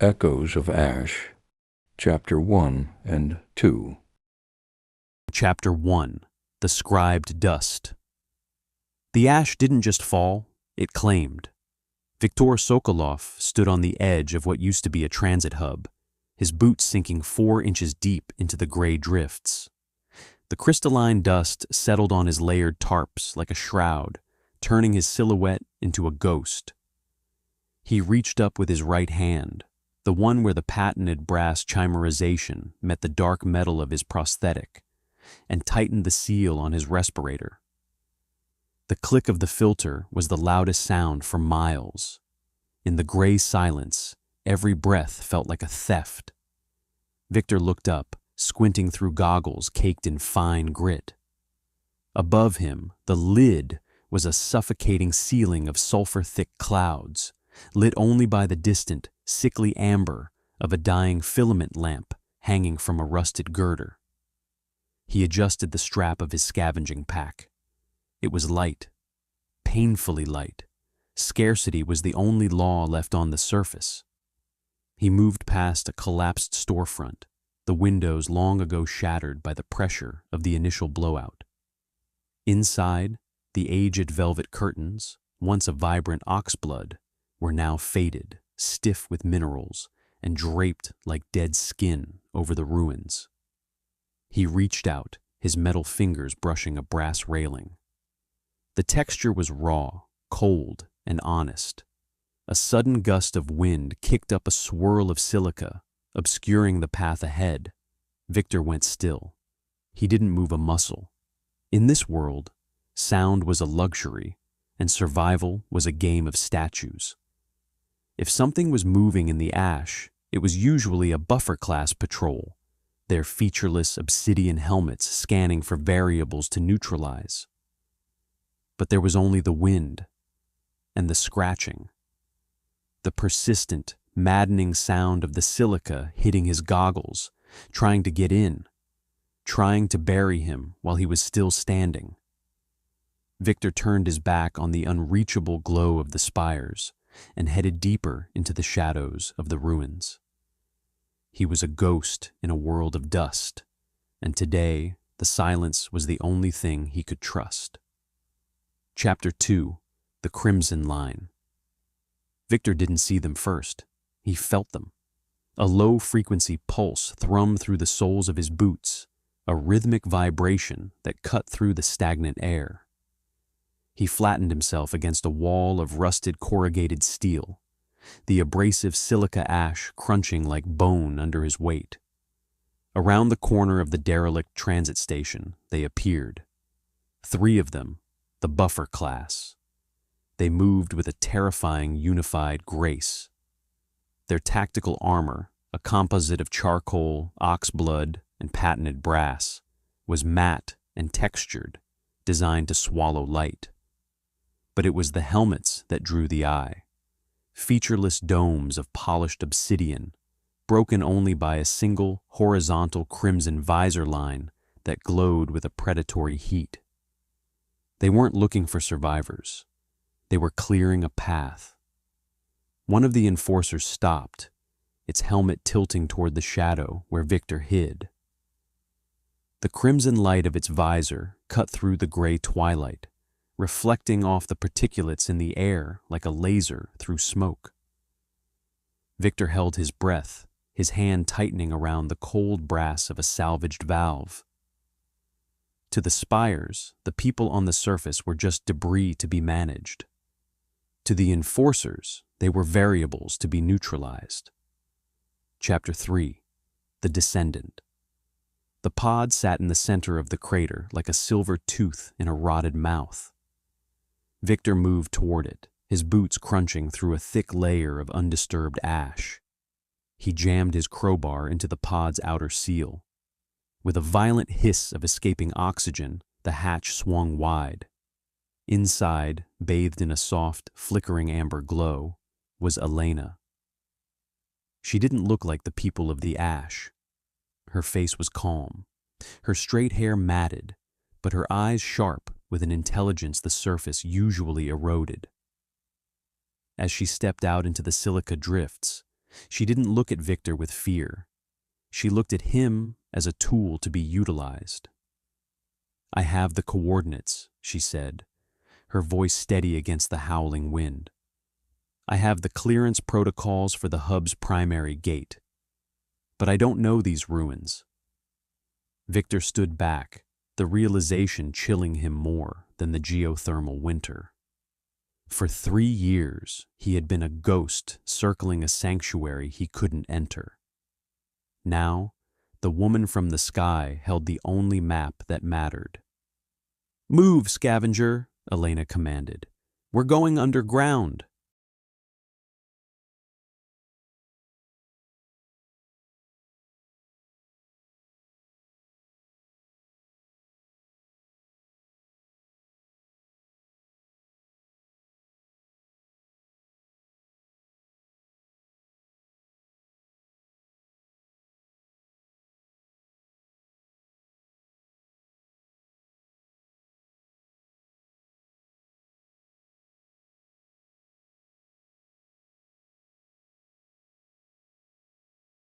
Echoes of Ash, Chapter 1 and 2. Chapter 1. The Scribed Dust. The ash didn't just fall, it claimed. Viktor Sokolov stood on the edge of what used to be a transit hub, his boots sinking 4 inches deep into the gray drifts. The crystalline dust settled on his layered tarps like a shroud, turning his silhouette into a ghost. He reached up with his right hand, the one where the patented brass chimerization met the dark metal of his prosthetic, and tightened the seal on his respirator. The click of the filter was the loudest sound for miles. In the gray silence, every breath felt like a theft. Viktor looked up, squinting through goggles caked in fine grit. Above him, the lid was a suffocating ceiling of sulfur-thick clouds, lit only by the distant, sickly amber of a dying filament lamp hanging from a rusted girder. He adjusted the strap of his scavenging pack. It was light, painfully light. Scarcity was the only law left on the surface. He moved past a collapsed storefront, the windows long ago shattered by the pressure of the initial blowout. Inside, the aged velvet curtains, once a vibrant oxblood, were now faded, stiff with minerals, and draped like dead skin over the ruins. He reached out, his metal fingers brushing a brass railing. The texture was raw, cold, and honest. A sudden gust of wind kicked up a swirl of silica, obscuring the path ahead. Viktor went still. He didn't move a muscle. In this world, sound was a luxury, and survival was a game of statues. If something was moving in the ash, it was usually a buffer-class patrol, their featureless obsidian helmets scanning for variables to neutralize. But there was only the wind and the scratching, the persistent, maddening sound of the silica hitting his goggles, trying to get in, trying to bury him while he was still standing. Viktor turned his back on the unreachable glow of the spires and headed deeper into the shadows of the ruins. He was a ghost in a world of dust, and today the silence was the only thing he could trust. Chapter 2. The Crimson Line. Viktor didn't see them first. He felt them. A low-frequency pulse thrummed through the soles of his boots, a rhythmic vibration that cut through the stagnant air. He flattened himself against a wall of rusted corrugated steel, the abrasive silica ash crunching like bone under his weight. Around the corner of the derelict transit station, they appeared. 3 of them, the buffer class. They moved with a terrifying unified grace. Their tactical armor, a composite of charcoal, oxblood, and patented brass, was matte and textured, designed to swallow light. But it was the helmets that drew the eye. Featureless domes of polished obsidian, broken only by a single horizontal crimson visor line that glowed with a predatory heat. They weren't looking for survivors. They were clearing a path. One of the enforcers stopped, its helmet tilting toward the shadow where Viktor hid. The crimson light of its visor cut through the gray twilight, reflecting off the particulates in the air like a laser through smoke. Viktor held his breath, his hand tightening around the cold brass of a salvaged valve. To the spires, the people on the surface were just debris to be managed. To the enforcers, they were variables to be neutralized. Chapter 3. The Descendant. The pod sat in the center of the crater like a silver tooth in a rotted mouth. Viktor moved toward it, his boots crunching through a thick layer of undisturbed ash. He jammed his crowbar into the pod's outer seal. With a violent hiss of escaping oxygen, the hatch swung wide. Inside, bathed in a soft, flickering amber glow, was Elena. She didn't look like the people of the ash. Her face was calm, her straight hair matted, but her eyes sharp with an intelligence the surface usually eroded. As she stepped out into the silica drifts, She didn't look at Victor with fear. She looked at him as a tool to be utilized. "I have the coordinates," she said, her voice steady against the howling wind. "I have the clearance protocols for the hub's primary gate. But I don't know these ruins." Victor stood back, the realization chilling him more than the geothermal winter. For 3 years, he had been a ghost circling a sanctuary he couldn't enter. Now, the woman from the sky held the only map that mattered. "Move, Scavenger," Elena commanded. "We're going underground."